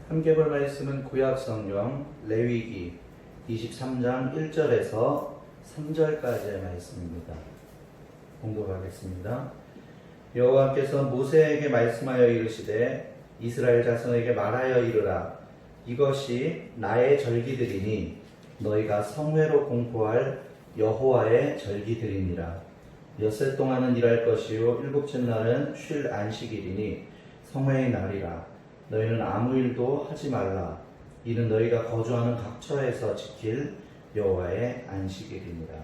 함께 볼 말씀은 구약 성경 레위기 23장 1절에서 3절까지의 말씀입니다. 공독하겠습니다. 여호와께서 모세에게 말씀하여 이르시되 이스라엘 자손에게 말하여 이르라. 이것이 나의 절기들이니 너희가 성회로 공포할 여호와의 절기들이니라. 엿새 동안은 일할 것이요 일곱째 날은 쉴 안식일이니 성회의 날이라. 너희는 아무 일도 하지 말라. 이는 너희가 거주하는 각 처에서 지킬 여호와의 안식일이니라.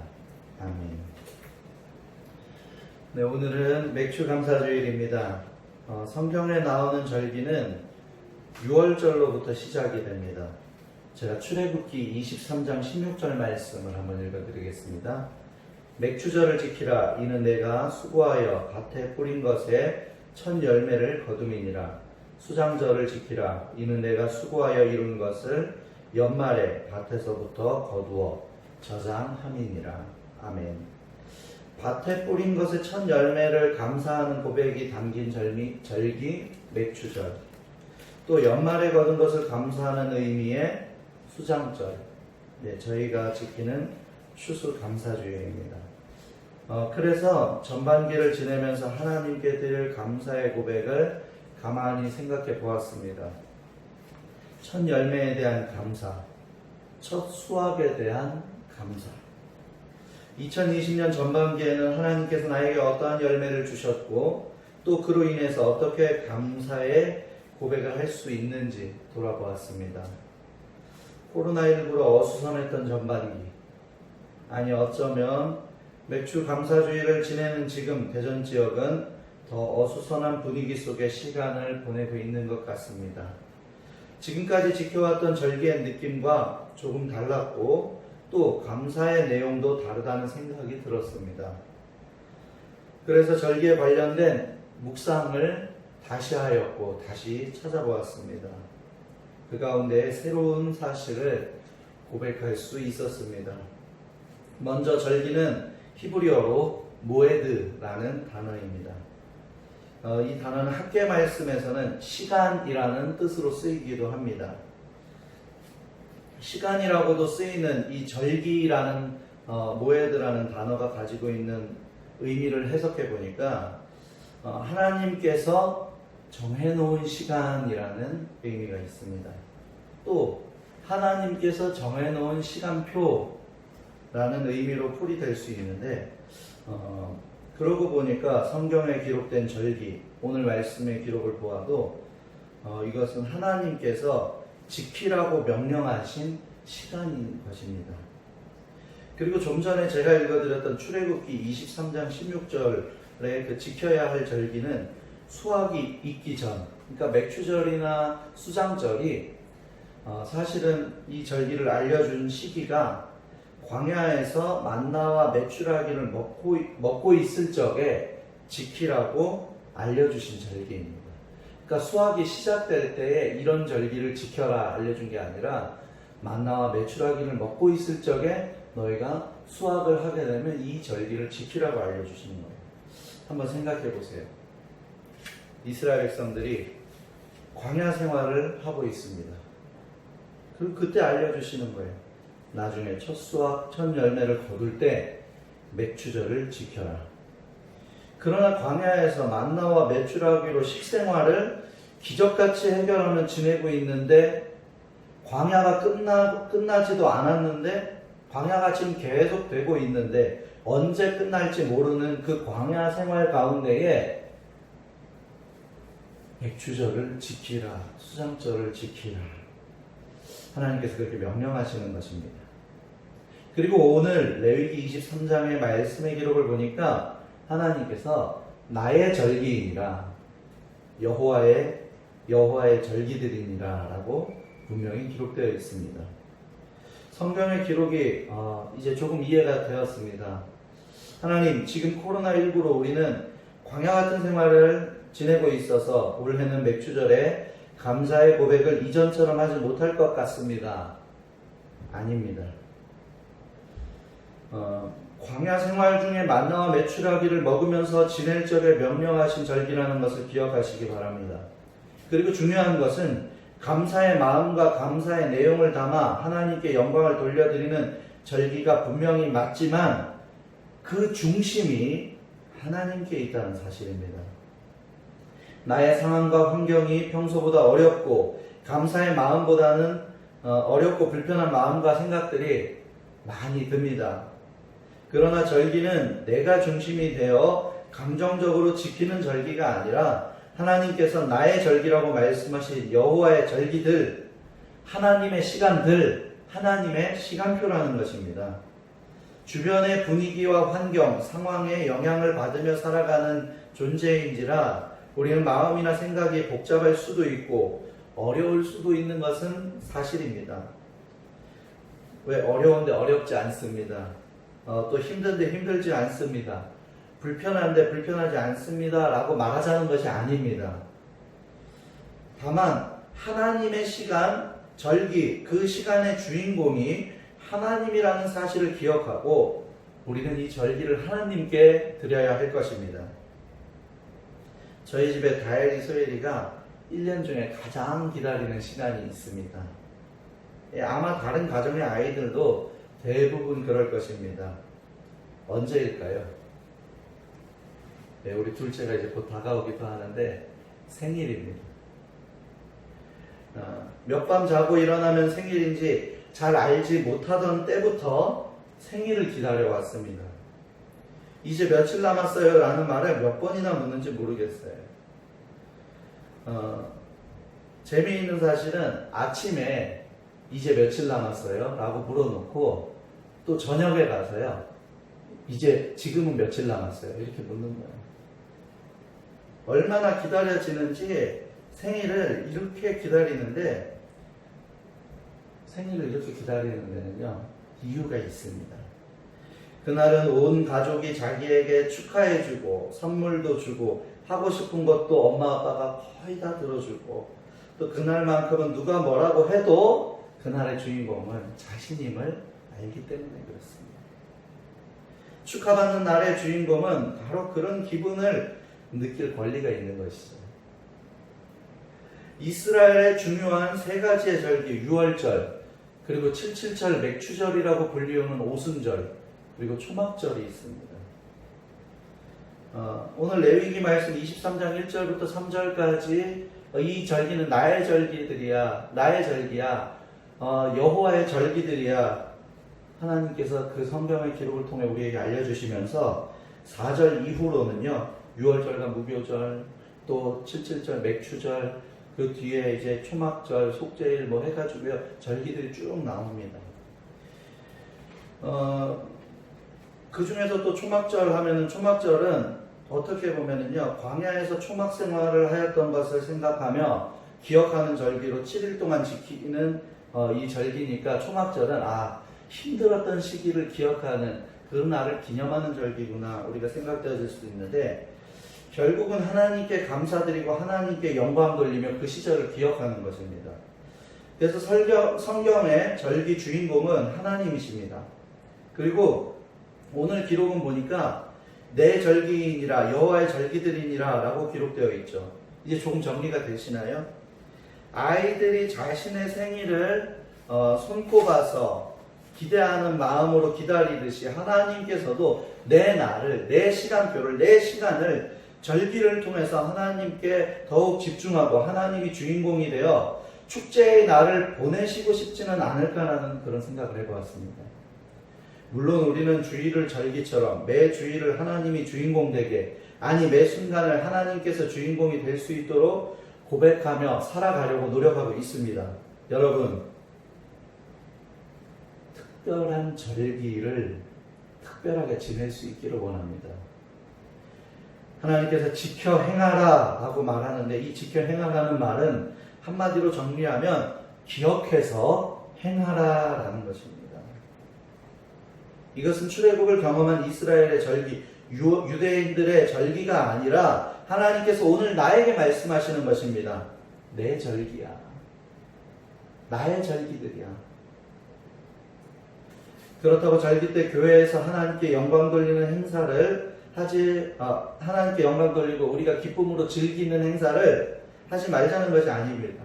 아멘. 네, 오늘은 맥주 감사주일입니다. 성경에 나오는 절기는 6월절로부터 시작이 됩니다. 제가 출애굽기 23장 16절 말씀을 한번 읽어드리겠습니다. 맥주절을 지키라. 이는 내가 수고하여 밭에 뿌린 것에 첫 열매를 거둠이니라. 수장절을 지키라. 이는 내가 수고하여 이룬 것을 연말에 밭에서부터 거두어 저장함이니라. 아멘. 밭에 뿌린 것의 첫 열매를 감사하는 고백이 담긴 절기 맥주절, 또 연말에 거둔 것을 감사하는 의미의 수장절, 저희가 지키는 추수감사주일입니다. 그래서 전반기를 지내면서 하나님께 드릴 감사의 고백을 가만히 생각해 보았습니다. 첫 열매에 대한 감사, 첫 수확에 대한 감사. 2020년 전반기에는 하나님께서 나에게 어떠한 열매를 주셨고 또 그로 인해서 어떻게 감사의 고백을 할 수 있는지 돌아보았습니다. 코로나19로 어수선했던 전반기, 아니 어쩌면 맥주 감사주의를 지내는 지금 대전 지역은 더 어수선한 분위기 속에 시간을 보내고 있는 것 같습니다. 지금까지 지켜왔던 절기의 느낌과 조금 달랐고 또 감사의 내용도 다르다는 생각이 들었습니다. 그래서 절기에 관련된 묵상을 다시 하였고 다시 찾아보았습니다. 그 가운데 새로운 사실을 고백할 수 있었습니다. 먼저 절기는 히브리어로 모에드라는 단어입니다. 이 단어는 학계 말씀에서는 시간이라는 뜻으로 쓰이기도 합니다. 시간이라고도 쓰이는 이 절기라는 모에드라는 단어가 가지고 있는 의미를 해석해 보니까 하나님께서 정해놓은 시간이라는 의미가 있습니다. 또 하나님께서 정해놓은 시간표라는 의미로 풀이될 수 있는데 그러고 보니까 성경에 기록된 절기, 오늘 말씀의 기록을 보아도 이것은 하나님께서 지키라고 명령하신 시간인 것입니다. 그리고 좀 전에 제가 읽어드렸던 출애굽기 23장 16절에 그 지켜야 할 절기는 수확이 있기 전, 그러니까 맥주절이나 수장절이 사실은 이 절기를 알려준 시기가 광야에서 만나와 메추라기를 먹고 있을 적에 지키라고 알려주신 절기입니다. 그러니까 수확이 시작될 때에 이런 절기를 지켜라 알려준 게 아니라 만나와 메추라기를 먹고 있을 적에 너희가 수확을 하게 되면 이 절기를 지키라고 알려주시는 거예요. 한번 생각해 보세요. 이스라엘 백성들이 광야 생활을 하고 있습니다. 그리고 그때 알려주시는 거예요. 나중에 첫 수확, 첫 열매를 거둘 때 맥주절을 지켜라. 그러나 광야에서 만나와 메추라기로 식생활을 기적같이 해결하며 지내고 있는데 광야가 끝나지도 않았는데 광야가 지금 계속 되고 있는데 언제 끝날지 모르는 그 광야 생활 가운데에 맥주절을 지키라, 수장절을 지키라. 하나님께서 그렇게 명령하시는 것입니다. 그리고 오늘 레위기 23장의 말씀의 기록을 보니까 하나님께서 나의 절기이니라, 여호와의 절기들이니라 라고 분명히 기록되어 있습니다. 성경의 기록이 이제 조금 이해가 되었습니다. 하나님, 지금 코로나19로 우리는 광야 같은 생활을 지내고 있어서 올해는 맥주절에 감사의 고백을 이전처럼 하지 못할 것 같습니다. 아닙니다. 광야 생활 중에 만나와 메추라기를 먹으면서 지낼 적에 명령하신 절기라는 것을 기억하시기 바랍니다. 그리고 중요한 것은 감사의 마음과 감사의 내용을 담아 하나님께 영광을 돌려드리는 절기가 분명히 맞지만 그 중심이 하나님께 있다는 사실입니다. 나의 상황과 환경이 평소보다 어렵고 감사의 마음보다는 어렵고 불편한 마음과 생각들이 많이 듭니다. 그러나 절기는 내가 중심이 되어 감정적으로 지키는 절기가 아니라 하나님께서 나의 절기라고 말씀하신 여호와의 절기들, 하나님의 시간들, 하나님의 시간표라는 것입니다. 주변의 분위기와 환경, 상황에 영향을 받으며 살아가는 존재인지라 우리는 마음이나 생각이 복잡할 수도 있고 어려울 수도 있는 것은 사실입니다. 왜 어려운데 어렵지 않습니다. 또 힘든데 힘들지 않습니다. 불편한데 불편하지 않습니다 라고 말하자는 것이 아닙니다. 다만 하나님의 시간, 절기, 그 시간의 주인공이 하나님이라는 사실을 기억하고 우리는 이 절기를 하나님께 드려야 할 것입니다. 저희 집에 다엘이, 소엘이가 1년 중에 가장 기다리는 시간이 있습니다. 아마 다른 가정의 아이들도 대부분 그럴 것입니다. 언제일까요? 네, 우리 둘째가 이제 곧 다가오기도 하는데 생일입니다. 몇 밤 자고 일어나면 생일인지 잘 알지 못하던 때부터 생일을 기다려왔습니다. 이제 며칠 남았어요 라는 말을 몇 번이나 묻는지 모르겠어요. 재미있는 사실은 아침에 이제 며칠 남았어요 라고 물어놓고 또 저녁에 가서요 지금은 며칠 남았어요 이렇게 묻는 거예요. 얼마나 기다려지는지 생일을 이렇게 기다리는 데는요 이유가 있습니다. 그날은 온 가족이 자기에게 축하해주고 선물도 주고 하고 싶은 것도 엄마 아빠가 거의 다 들어주고 또 그날만큼은 누가 뭐라고 해도 그날의 주인공은 자신임을 알기 때문에 그렇습니다. 축하받는 날의 주인공은 바로 그런 기분을 느낄 권리가 있는 것이죠. 이스라엘의 중요한 세 가지의 절기, 유월절, 그리고 칠칠절, 맥추절이라고 불리우는 오순절, 그리고 초막절이 있습니다. 오늘 레위기 말씀 23장 1절부터 3절까지 이 절기는 나의 절기들이야, 나의 절기야, 여호와의 절기들이야 하나님께서 그 성경의 기록을 통해 우리에게 알려주시면서 4절 이후로는요 6월절과 무교절, 또 칠칠절, 맥추절, 그 뒤에 이제 초막절, 속죄일 뭐 해가지고요 절기들이 쭉 나옵니다. 그 중에서 또 초막절 하면은 초막절은 어떻게 보면은요 광야에서 초막 생활을 하였던 것을 생각하며 기억하는 절기로 7일 동안 지키는 이 절기니까 초막절은 힘들었던 시기를 기억하는 그 날을 기념하는 절기구나 우리가 생각되어질 수도 있는데 결국은 하나님께 감사드리고 하나님께 영광 돌리며 그 시절을 기억하는 것입니다. 그래서 성경의 절기 주인공은 하나님이십니다. 그리고 오늘 기록은 보니까 내 절기이니라 여호와의 절기들이니라 라고 기록되어 있죠. 이제 조금 정리가 되시나요? 아이들이 자신의 생일을 손꼽아서 기대하는 마음으로 기다리듯이 하나님께서도 내 날을, 내 시간표를, 내 시간을 절기를 통해서 하나님께 더욱 집중하고 하나님이 주인공이 되어 축제의 날을 보내시고 싶지는 않을까라는 그런 생각을 해보았습니다. 물론 우리는 주일을 절기처럼 매 주일을 하나님이 주인공 되게, 아니 매 순간을 하나님께서 주인공이 될 수 있도록 고백하며 살아가려고 노력하고 있습니다. 여러분, 특별한 절기를 특별하게 지낼 수 있기를 원합니다. 하나님께서 지켜 행하라 라고 말하는데 이 지켜 행하라는 말은 한마디로 정리하면 기억해서 행하라 라는 것입니다. 이것은 출애굽을 경험한 이스라엘의 절기, 유대인들의 절기가 아니라 하나님께서 오늘 나에게 말씀하시는 것입니다. 내 절기야. 나의 절기들이야. 그렇다고 절기 때 교회에서 하나님께 영광 돌리는 행사를 하나님께 영광 돌리고 우리가 기쁨으로 즐기는 행사를 하지 말자는 것이 아닙니다.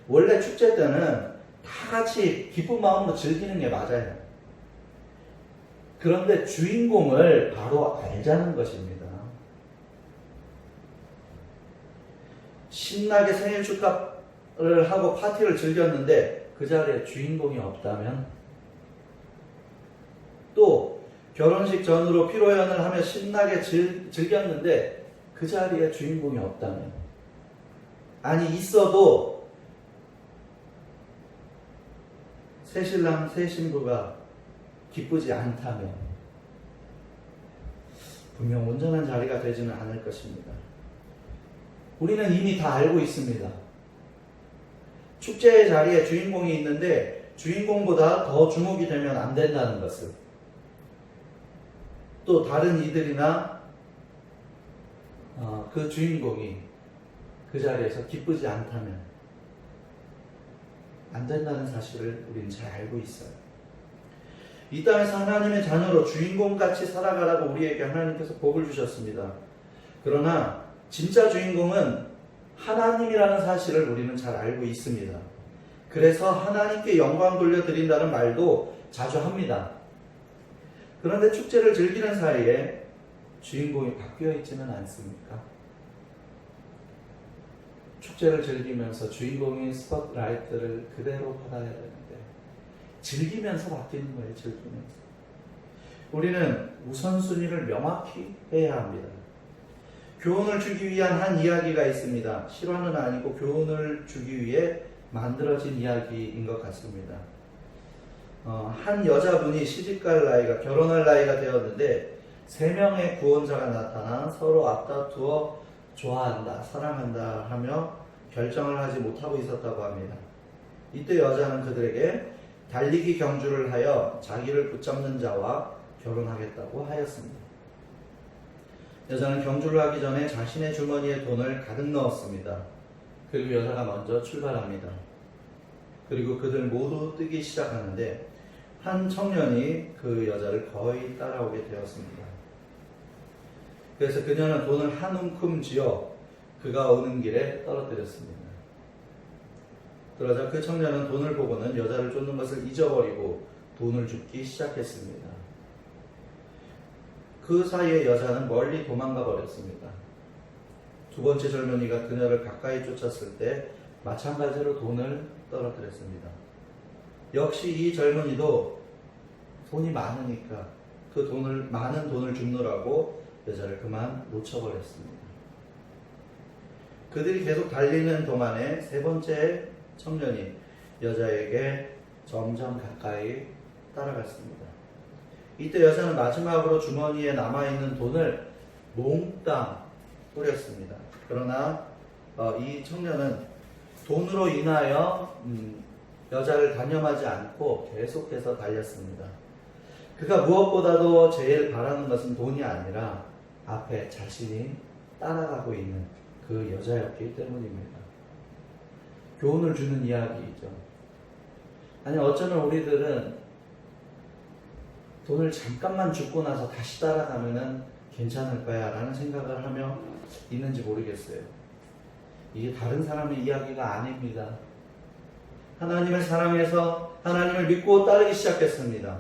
원래 축제 때는 다 같이 기쁜 마음으로 즐기는 게 맞아요. 그런데 주인공을 바로 알자는 것입니다. 신나게 생일 축하를 하고 파티를 즐겼는데 그 자리에 주인공이 없다면, 또 결혼식 전으로 피로연을 하며 신나게 즐겼는데 그 자리에 주인공이 없다면, 아니 있어도 새신랑 새신부가 기쁘지 않다면 분명 온전한 자리가 되지는 않을 것입니다. 우리는 이미 다 알고 있습니다. 축제의 자리에 주인공이 있는데 주인공보다 더 주목이 되면 안 된다는 것을, 또 다른 이들이나 그 주인공이 그 자리에서 기쁘지 않다면 안 된다는 사실을 우리는 잘 알고 있어요. 이 땅에서 하나님의 자녀로 주인공같이 살아가라고 우리에게 하나님께서 복을 주셨습니다. 그러나 진짜 주인공은 하나님이라는 사실을 우리는 잘 알고 있습니다. 그래서 하나님께 영광 돌려드린다는 말도 자주 합니다. 그런데 축제를 즐기는 사이에 주인공이 바뀌어 있지는 않습니까? 축제를 즐기면서 주인공이 스포트라이트를 그대로 받아야 되는데 즐기면서 바뀌는 거예요. 즐기면서. 우리는 우선순위를 명확히 해야 합니다. 교훈을 주기 위한 한 이야기가 있습니다. 실화는 아니고 교훈을 주기 위해 만들어진 이야기인 것 같습니다. 한 여자분이 시집갈 나이가, 결혼할 나이가 되었는데 3명의 구원자가 나타나 서로 앞다투어 좋아한다, 사랑한다 하며 결정을 하지 못하고 있었다고 합니다. 이때 여자는 그들에게 달리기 경주를 하여 자기를 붙잡는 자와 결혼하겠다고 하였습니다. 여자는 경주를 하기 전에 자신의 주머니에 돈을 가득 넣었습니다. 그리고 여자가 먼저 출발합니다. 그리고 그들 모두 뛰기 시작하는데 한 청년이 그 여자를 거의 따라오게 되었습니다. 그래서 그녀는 돈을 한 움큼 쥐어 그가 오는 길에 떨어뜨렸습니다. 그러자 그 청년은 돈을 보고는 여자를 쫓는 것을 잊어버리고 돈을 줍기 시작했습니다. 그 사이에 여자는 멀리 도망가 버렸습니다. 두 번째 젊은이가 그녀를 가까이 쫓았을 때 마찬가지로 돈을 떨어뜨렸습니다. 역시 이 젊은이도 돈이 많으니까 그 많은 돈을 줍느라고 여자를 그만 놓쳐버렸습니다. 그들이 계속 달리는 동안에 세 번째 청년이 여자에게 점점 가까이 따라갔습니다. 이때 여자는 마지막으로 주머니에 남아있는 돈을 몽땅 뿌렸습니다. 그러나 이 청년은 돈으로 인하여 여자를 단념하지 않고 계속해서 달렸습니다. 그가 무엇보다도 제일 바라는 것은 돈이 아니라 앞에 자신이 따라가고 있는 그 여자였기 때문입니다. 교훈을 주는 이야기이죠. 아니 어쩌면 우리들은 돈을 잠깐만 줍고 나서 다시 따라가면은 괜찮을 거야 라는 생각을 하며 있는지 모르겠어요. 이게 다른 사람의 이야기가 아닙니다. 하나님을 사랑해서 하나님을 믿고 따르기 시작했습니다.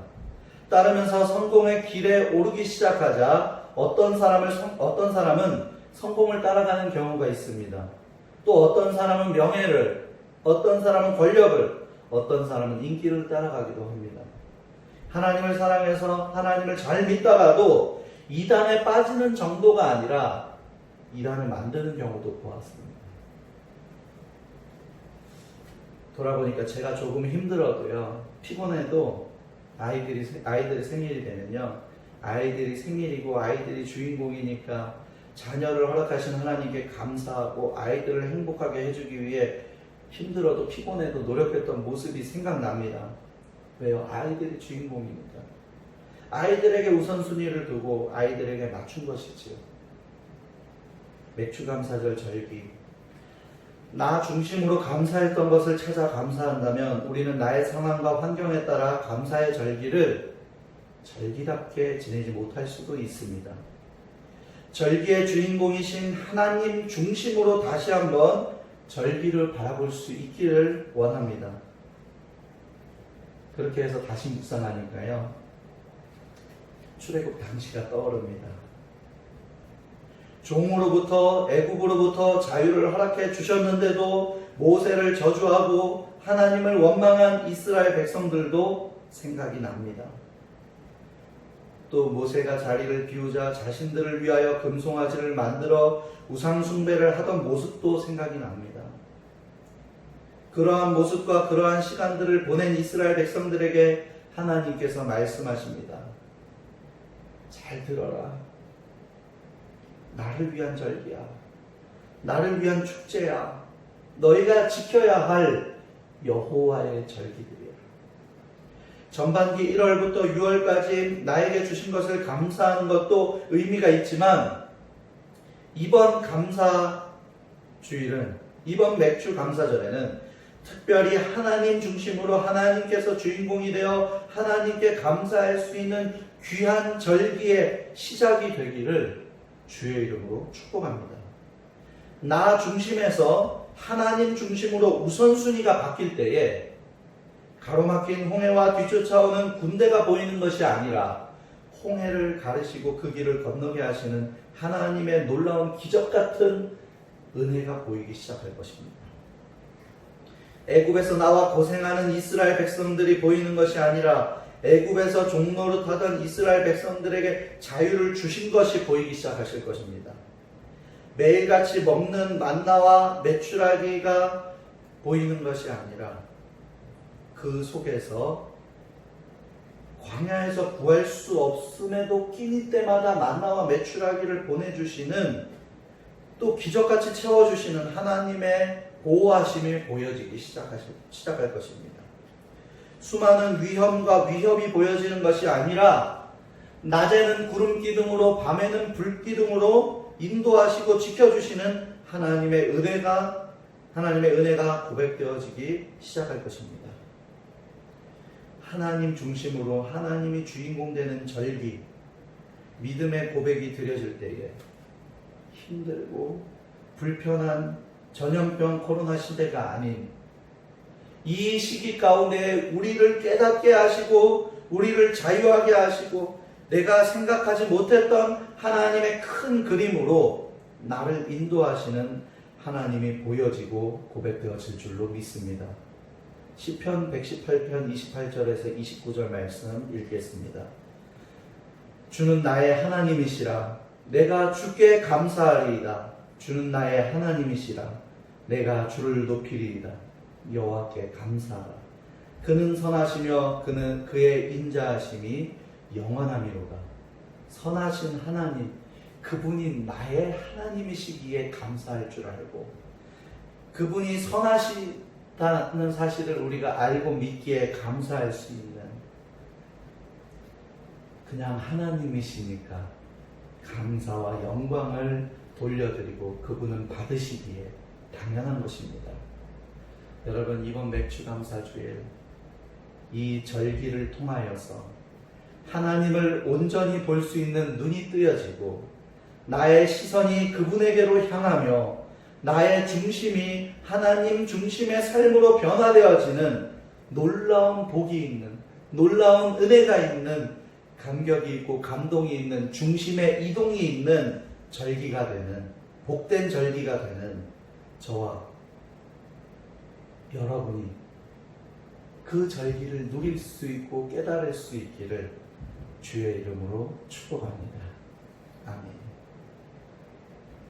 따르면서 성공의 길에 오르기 시작하자 어떤 사람은 성공을 따라가는 경우가 있습니다. 또 어떤 사람은 명예를, 어떤 사람은 권력을, 어떤 사람은 인기를 따라가기도 합니다. 하나님을 사랑해서 하나님을 잘 믿다가도 이단에 빠지는 정도가 아니라 이단을 만드는 경우도 보았습니다. 돌아보니까 제가 조금 힘들어도요, 피곤해도 아이들이 생일이 되면요, 아이들이 생일이고 아이들이 주인공이니까 자녀를 허락하신 하나님께 감사하고 아이들을 행복하게 해주기 위해 힘들어도 피곤해도 노력했던 모습이 생각납니다. 왜요? 아이들이 주인공이니까. 아이들에게 우선순위를 두고 아이들에게 맞춘 것이지요. 맥주감사절 절기. 나 중심으로 감사했던 것을 찾아 감사한다면 우리는 나의 상황과 환경에 따라 감사의 절기를 절기답게 지내지 못할 수도 있습니다. 절기의 주인공이신 하나님 중심으로 다시 한번 절기를 바라볼 수 있기를 원합니다. 그렇게 해서 다시 묵상하니까요, 출애굽 당시가 떠오릅니다. 종으로부터, 애굽으로부터 자유를 허락해 주셨는데도 모세를 저주하고 하나님을 원망한 이스라엘 백성들도 생각이 납니다. 또 모세가 자리를 비우자 자신들을 위하여 금송아지를 만들어 우상 숭배를 하던 모습도 생각이 납니다. 그러한 모습과 그러한 시간들을 보낸 이스라엘 백성들에게 하나님께서 말씀하십니다. 잘 들어라. 나를 위한 절기야. 나를 위한 축제야. 너희가 지켜야 할 여호와의 절기들이야. 전반기 1월부터 6월까지 나에게 주신 것을 감사하는 것도 의미가 있지만, 이번 감사주일은, 이번 맥주 감사절에는 특별히 하나님 중심으로 하나님께서 주인공이 되어 하나님께 감사할 수 있는 귀한 절기의 시작이 되기를 주의 이름으로 축복합니다. 나 중심에서 하나님 중심으로 우선순위가 바뀔 때에 가로막힌 홍해와 뒤쫓아오는 군대가 보이는 것이 아니라 홍해를 가르시고 그 길을 건너게 하시는 하나님의 놀라운 기적 같은 은혜가 보이기 시작할 것입니다. 애굽에서 나와 고생하는 이스라엘 백성들이 보이는 것이 아니라 애굽에서 종노릇하던 이스라엘 백성들에게 자유를 주신 것이 보이기 시작하실 것입니다. 매일같이 먹는 만나와 메추라기가 보이는 것이 아니라 그 속에서 광야에서 구할 수 없음에도 끼니 때마다 만나와 메추라기를 보내주시는, 또 기적같이 채워주시는 하나님의 보호하심이 보여지기 시작할 것입니다. 수많은 위험과 위협이 보여지는 것이 아니라 낮에는 구름 기둥으로 밤에는 불 기둥으로 인도하시고 지켜주시는 하나님의 은혜가 고백되어지기 시작할 것입니다. 하나님 중심으로 하나님이 주인공 되는 절기, 믿음의 고백이 드려질 때에 힘들고 불편한 전염병 코로나 시대가 아닌 이 시기 가운데 우리를 깨닫게 하시고 우리를 자유하게 하시고 내가 생각하지 못했던 하나님의 큰 그림으로 나를 인도하시는 하나님이 보여지고 고백되어질 줄로 믿습니다. 시편 118편 28절에서 29절 말씀 읽겠습니다. 주는 나의 하나님이시라. 내가 주께 감사하리이다. 주는 나의 하나님이시라. 내가 주를 높이리이다. 여호와께 감사하라. 그는 선하시며 그는 그의 인자하심이 영원함이로다. 선하신 하나님, 그분이 나의 하나님이시기에 감사할 줄 알고, 그분이 선하시다는 사실을 우리가 알고 믿기에 감사할 수 있는, 그냥 하나님이시니까 감사와 영광을 돌려드리고 그분은 받으시기에 당연한 것입니다. 여러분, 이번 맥주감사주일 이 절기를 통하여서 하나님을 온전히 볼 수 있는 눈이 뜨여지고 나의 시선이 그분에게로 향하며 나의 중심이 하나님 중심의 삶으로 변화되어지는 놀라운 복이 있는, 놀라운 은혜가 있는, 감격이 있고 감동이 있는, 중심의 이동이 있는 절기가 되는, 복된 절기가 되는 저와 여러분이 그 절기를 누릴 수 있고 깨달을 수 있기를 주의 이름으로 축복합니다. 아멘.